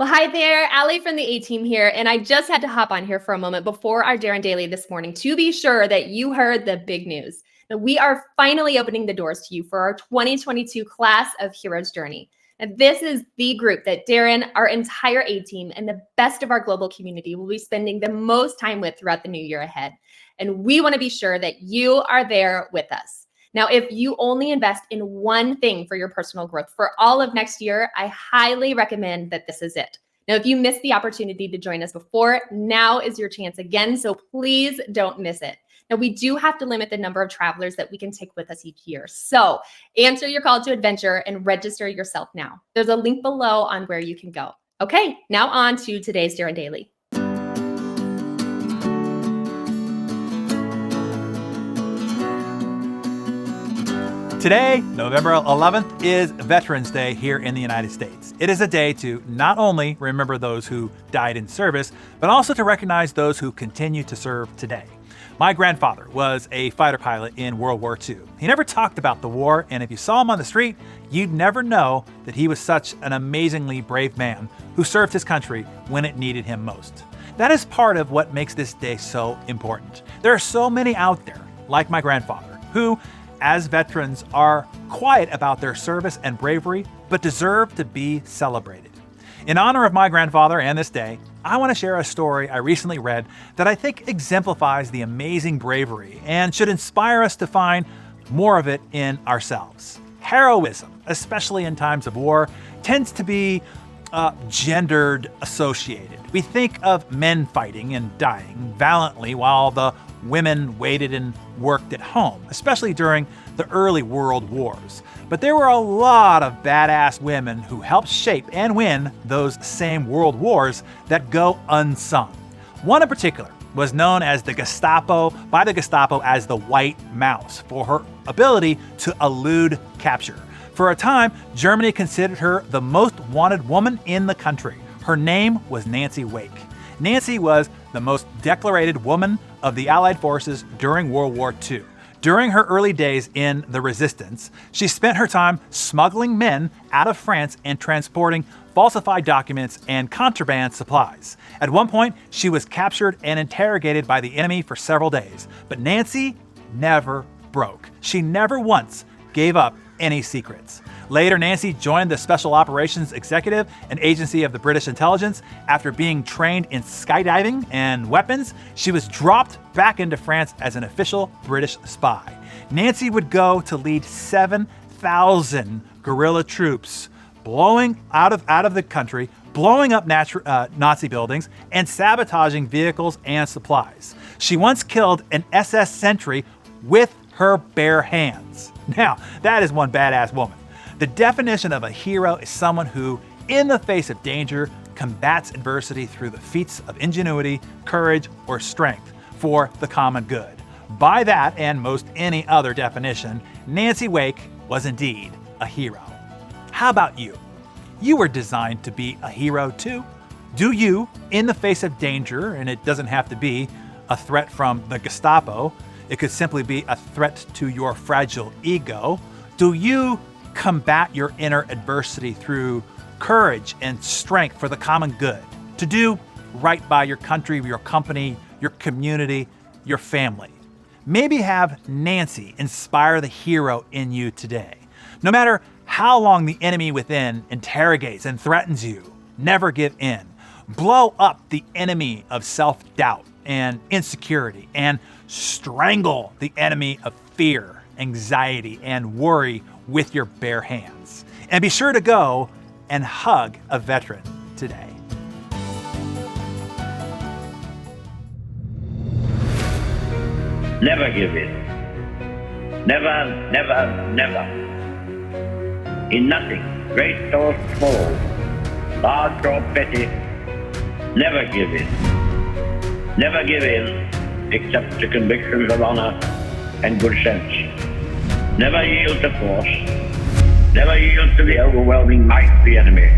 Well, hi there, Allie from the A-Team here, and I just had to hop on here for a moment before our Darren Daily this morning to be sure that you heard the big news. That we are finally opening the doors to you for our 2022 class of Heroes Journey. And this is the group that Darren, our entire A-Team, and the best of our global community will be spending the most time with throughout the new year ahead. And we want to be sure that you are there with us. Now, if you only invest in one thing for your personal growth for all of next year, I highly recommend that this is it. Now, if you missed the opportunity to join us before, now is your chance again, so please don't miss it. Now, we do have to limit the number of travelers that we can take with us each year. So answer your call to adventure and register yourself now. There's a link below on where you can go. Okay, now on to today's Darren Daily. Today, November 11th, is Veterans Day here in the United States. It is a day to not only remember those who died in service, but also to recognize those who continue to serve today. My grandfather was a fighter pilot in World War II. He never talked about the war, and if you saw him on the street, you'd never know that he was such an amazingly brave man who served his country when it needed him most. That is part of what makes this day so important. There are so many out there, like my grandfather, who, as veterans, are quiet about their service and bravery, but deserve to be celebrated. In honor of my grandfather and this day, I want to share a story I recently read that I think exemplifies the amazing bravery and should inspire us to find more of it in ourselves. Heroism, especially in times of war, tends to be gendered associated. We think of men fighting and dying valiantly while the women waited and worked at home, especially during the early world wars. But there were a lot of badass women who helped shape and win those same world wars that go unsung. One in particular was known as by the Gestapo as the White Mouse for her ability to elude capture. For a time, Germany considered her the most wanted woman in the country. Her name was Nancy Wake. Nancy was the most decorated woman of the Allied forces during World War II. During her early days in the resistance, she spent her time smuggling men out of France and transporting falsified documents and contraband supplies. At one point, she was captured and interrogated by the enemy for several days. But Nancy never broke. She never once gave up any secrets. Later, Nancy joined the Special Operations Executive, an agency of the British intelligence. After being trained in skydiving and weapons, she was dropped back into France as an official British spy. Nancy would go to lead 7,000 guerrilla troops, blowing out of the country, blowing up Nazi buildings, and sabotaging vehicles and supplies. She once killed an SS sentry with her bare hands. Now, that is one badass woman. The definition of a hero is someone who, in the face of danger, combats adversity through the feats of ingenuity, courage, or strength for the common good. By that and most any other definition, Nancy Wake was indeed a hero. How about you? You were designed to be a hero too. Do you, in the face of danger, and it doesn't have to be a threat from the Gestapo, it could simply be a threat to your fragile ego, do you combat your inner adversity through courage and strength for the common good, to do right by your country, your company, your community, your family? Maybe have Nancy inspire the hero in you today. No matter how long the enemy within interrogates and threatens you, never give in. Blow up the enemy of self-doubt and insecurity, and strangle the enemy of fear, anxiety, and worry with your bare hands. And be sure to go and hug a veteran today. Never give in. Never, never, never. In nothing, great or small, large or petty, never give in. Never give in except to convictions of honor and good sense. Never yield to force. Never yield to the overwhelming might of the enemy.